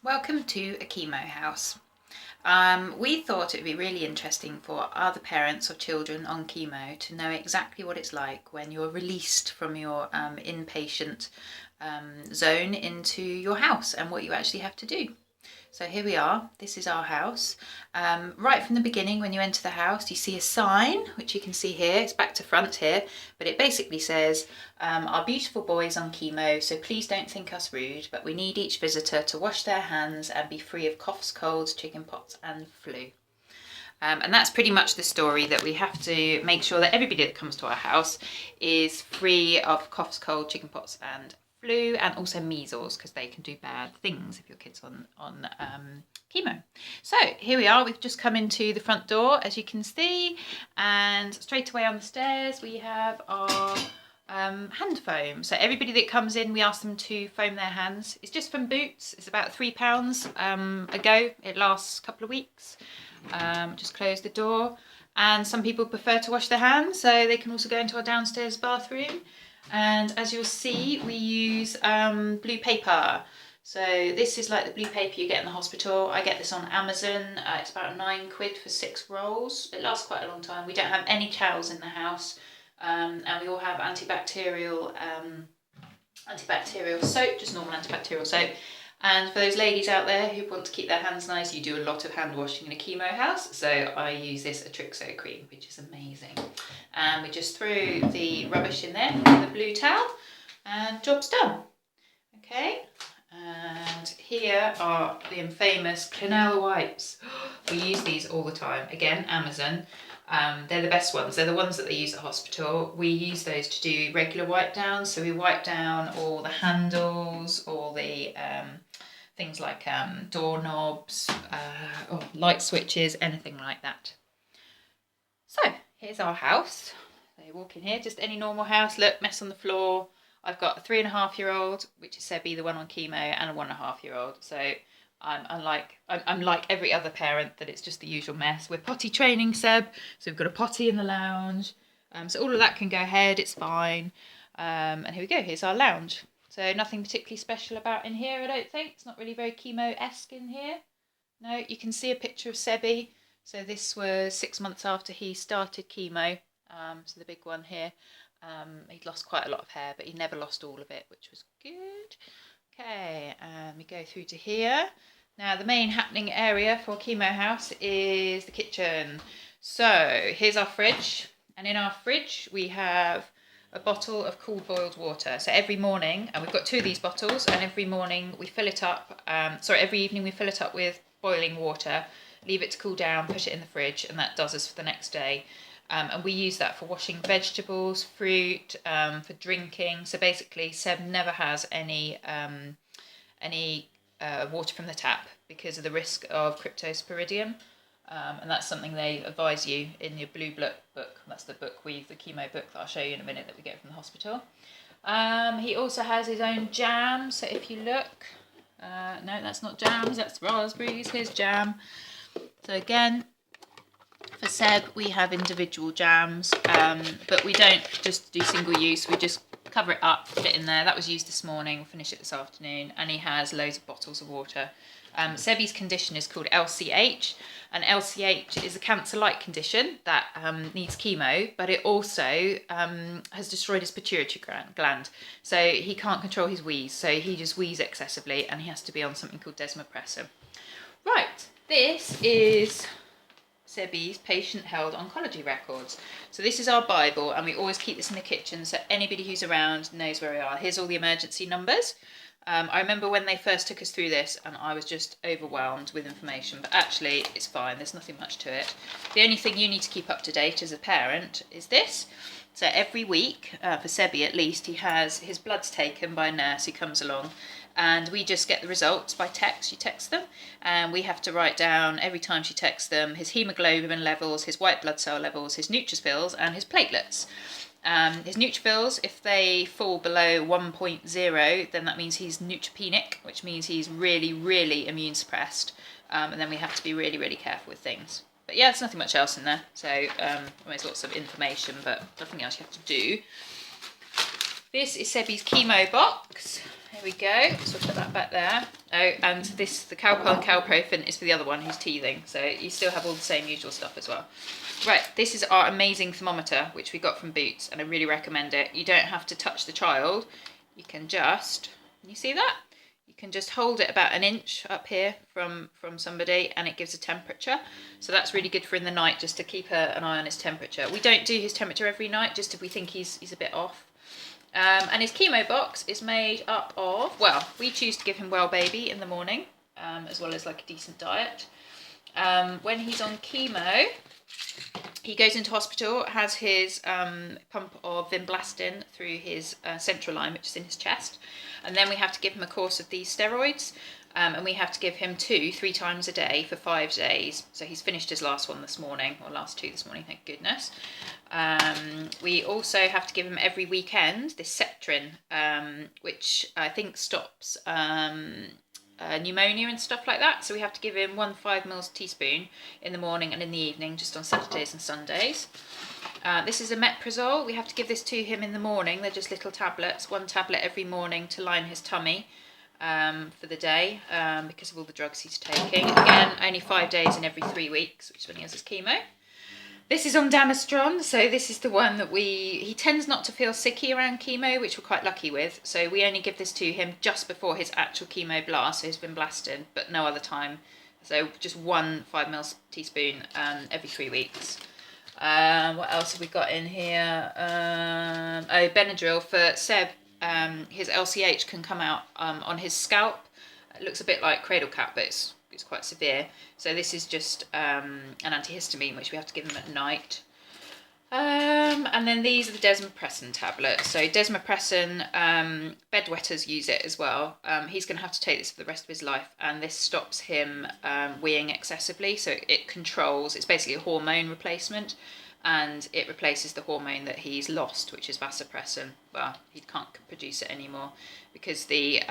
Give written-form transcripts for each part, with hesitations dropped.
Welcome to a chemo house. We thought it would be really interesting for other parents or children on chemo to know exactly what it's like when you're released from your inpatient zone into your house and what you actually have to do. So here we are, this is our house. Right from the beginning, when you enter the house, you see a sign, which you can see here, it's back to front here, but it basically says, our beautiful boys on chemo, so please don't think us rude, but we need each visitor to wash their hands and be free of coughs, colds, chickenpox and flu. And that's pretty much the story, that we have to make sure that everybody that comes to our house is free of coughs, cold, chickenpox and flu, and also measles, because they can do bad things if your kid's on chemo. So here we are, we've just come into the front door, as you can see, and straight away on the stairs we have our hand foam. So everybody that comes in, we ask them to foam their hands. It's just from Boots, it's about £3 a go, it lasts a couple of weeks. Just close the door, and some people prefer to wash their hands, so they can also go into our downstairs bathroom. And as you'll see, we use blue paper. So this is like the blue paper you get in the hospital. I get this on Amazon. It's about £9 for 6 rolls. It lasts quite a long time. We don't have any towels in the house, and we all have antibacterial soap, just normal antibacterial soap. And for those ladies out there who want to keep their hands nice, you do a lot of hand washing in a chemo house. So I use this Atrixo cream, which is amazing. And we just throw the rubbish in there with a blue towel and job's done. Okay, and here are the infamous Clinell wipes. We use these all the time. Again, Amazon. They're the best ones. They're the ones that they use at hospital. We use those to do regular wipe downs. So we wipe down all the handles, all the things like doorknobs, or light switches, anything like that. So here's our house. So you walk in here, just any normal house. Look, mess on the floor. I've got a 3.5-year-old, which is Sebi, the one on chemo, and a 1.5-year-old. So I'm like every other parent, that it's just the usual mess. We're potty training Seb, so we've got a potty in the lounge. So all of that can go ahead, it's fine. And here we go, here's our lounge. So nothing particularly special about in here, I don't think. It's not really very chemo-esque in here. No, you can see a picture of Sebi. So this was 6 months after he started chemo. So the big one here. He'd lost quite a lot of hair, but he never lost all of it, which was good. Okay, and we go through to here. Now the main happening area for chemo house is the kitchen. So here's our fridge, and in our fridge we have a bottle of cooled boiled water. So every morning, and we've got 2 of these bottles, and every morning we fill it up, every evening we fill it up with boiling water, leave it to cool down, put it in the fridge, and that does us for the next day. And we use that for washing vegetables, fruit, for drinking. So basically, Seb never has any water from the tap because of the risk of cryptosporidium. And that's something they advise you in your blue book. That's the book, the chemo book that I'll show you in a minute, that we get from the hospital. He also has his own jam. So if you look, no, that's not jams, that's raspberries. Here's jam. So again, for Seb, we have individual jams, but we don't just do single use. We just cover it up, put it in there. That was used this morning, we'll finish it this afternoon, and he has loads of bottles of water. Sebi's condition is called LCH, and LCH is a cancer-like condition that needs chemo, but it also has destroyed his pituitary gland. So he can't control his wheeze, so he just wheezes excessively, and he has to be on something called desmopressin. Right, this is Sebi's patient-held oncology records. So this is our Bible, and we always keep this in the kitchen so anybody who's around knows where we are. Here's all the emergency numbers. I remember when they first took us through this, and I was just overwhelmed with information, but actually it's fine, there's nothing much to it. The only thing you need to keep up to date as a parent is this. So every week, for Sebi at least, he has his bloods taken by a nurse who comes along, and we just get the results by text. She texts them, and we have to write down every time she texts them his haemoglobin levels, his white blood cell levels, his neutrophils, and his platelets. His neutrophils, if they fall below 1.0, then that means he's neutropenic, which means he's really, really immune suppressed, and then we have to be really, really careful with things. But yeah, there's nothing much else in there, so there's lots of information, but nothing else you have to do. This is Sebby's chemo box. There we go. So I'll put that back there. Oh, and this, the Calpol and Calprofen is for the other one who's teething. So you still have all the same usual stuff as well. Right, this is our amazing thermometer, which we got from Boots, and I really recommend it. You don't have to touch the child. You can just, can you see that? You can just hold it about an inch up here from somebody, and it gives a temperature. So that's really good for in the night, just to keep an eye on his temperature. We don't do his temperature every night, just if we think he's a bit off. And his chemo box is made up of, well, we choose to give him Well Baby in the morning, as well as like a decent diet. When he's on chemo, he goes into hospital, has his pump of vinblastine through his central line, which is in his chest. And then we have to give him a course of these steroids. And we have to give him 3 times a day for 5 days. So he's finished his last one this morning, or last 2 this morning, thank goodness. We also have to give him every weekend this Septrin, which I think stops pneumonia and stuff like that. So we have to give him 1 5ml teaspoon in the morning and in the evening, just on Saturdays and Sundays. This is a Metrazole. We have to give this to him in the morning. They're just little tablets, 1 tablet every morning to line his tummy for the day, because of all the drugs he's taking. Again, only 5 days in every 3 weeks, which is when he has his chemo. This is ondansetron, so this is the one that he tends not to feel sicky around chemo, which we're quite lucky with. So we only give this to him just before his actual chemo blast, so his vinblastine, but no other time. So just 1 5ml teaspoon every 3 weeks. What else have we got in here? Oh, Benadryl for Seb. His LCH can come out on his scalp. It looks a bit like cradle cap, but it's quite severe. So this is just an antihistamine, which we have to give him at night. And then these are the desmopressin tablets. So desmopressin, bedwetters use it as well. He's going to have to take this for the rest of his life, and this stops him weeing excessively. So it controls, it's basically a hormone replacement, and it replaces the hormone that he's lost, which is vasopressin. Well, he can't produce it anymore because the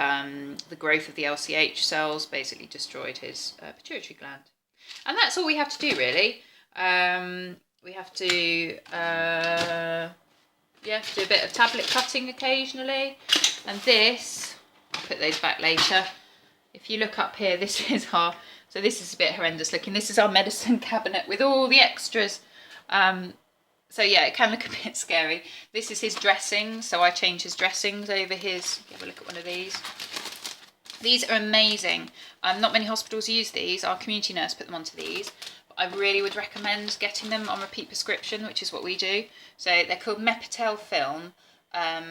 growth of the LCH cells basically destroyed his pituitary gland. And that's all we have to do, really. We have to do a bit of tablet cutting occasionally. And this, I'll put those back later. If you look up here, this is so this is a bit horrendous looking. This is our medicine cabinet with all the extras. So yeah, it can look a bit scary. This is his dressings, so I change his dressings over his. Have a look at one of these. These are amazing. Not many hospitals use these. Our community nurse put them onto these. But I really would recommend getting them on repeat prescription, which is what we do. So they're called Mepitel Film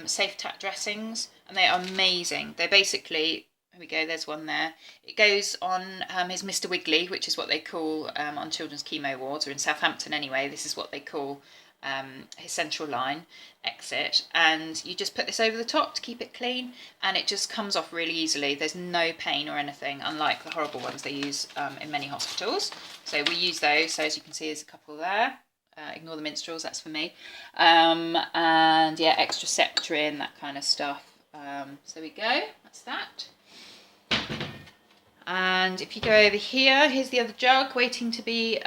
Safe Tack dressings, and they are amazing. They're basically, there we go, there's one there. It goes on his Mr. Wiggly, which is what they call on children's chemo wards, or in Southampton anyway, this is what they call his central line exit, and you just put this over the top to keep it clean, and it just comes off really easily. There's no pain or anything, unlike the horrible ones they use in many hospitals. So we use those. So as you can see, there's a couple there. Ignore the minstrels, that's for me. And yeah, extra Septrin, that kind of stuff. So we go, that's that. And if you go over here, here's the other jug waiting to be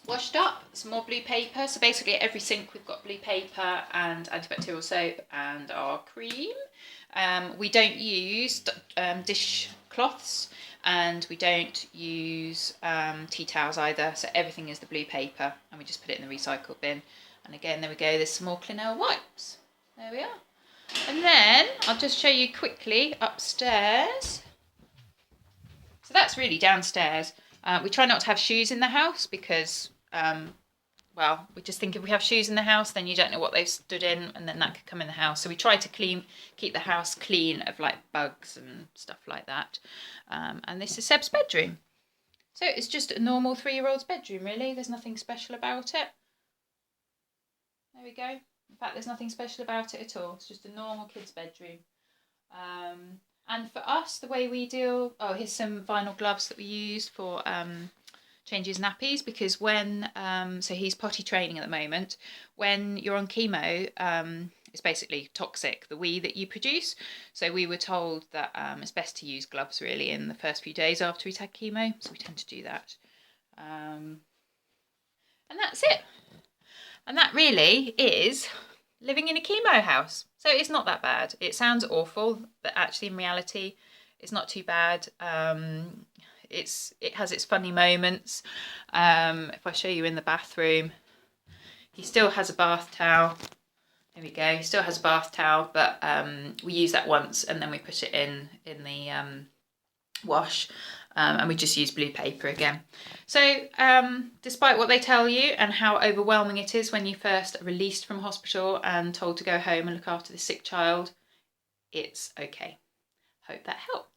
washed up. Some more blue paper. So basically at every sink we've got blue paper and antibacterial soap and our cream. We don't use dish cloths, and we don't use tea towels either. So everything is the blue paper, and we just put it in the recycle bin. And again, there we go, there's some more Clinell wipes. There we are. And then I'll just show you quickly upstairs. So that's really downstairs. We try not to have shoes in the house because, well, we just think if we have shoes in the house, then you don't know what they've stood in, and then that could come in the house. So we try to keep the house clean of like bugs and stuff like that. And this is Seb's bedroom. So it's just a normal 3-year-old's bedroom, really. There's nothing special about it. There we go. In fact, there's nothing special about it at all. It's just a normal kid's bedroom. And for us, the way we deal... Oh, here's some vinyl gloves that we used for change his nappies, because when... so he's potty training at the moment. When you're on chemo, it's basically toxic, the wee that you produce. So we were told that it's best to use gloves, really, in the first few days after he's had chemo. So we tend to do that. And that's it. And that really is living in a chemo house. So it's not that bad. It sounds awful, but actually in reality, it's not too bad. It has its funny moments. If I show you in the bathroom, he still has a bath towel. There we go. He still has a bath towel, but we use that once and then we put it in the wash, and we just use blue paper again. So despite what they tell you and how overwhelming it is when you first are released from hospital and told to go home and look after the sick child, it's okay. Hope that helped.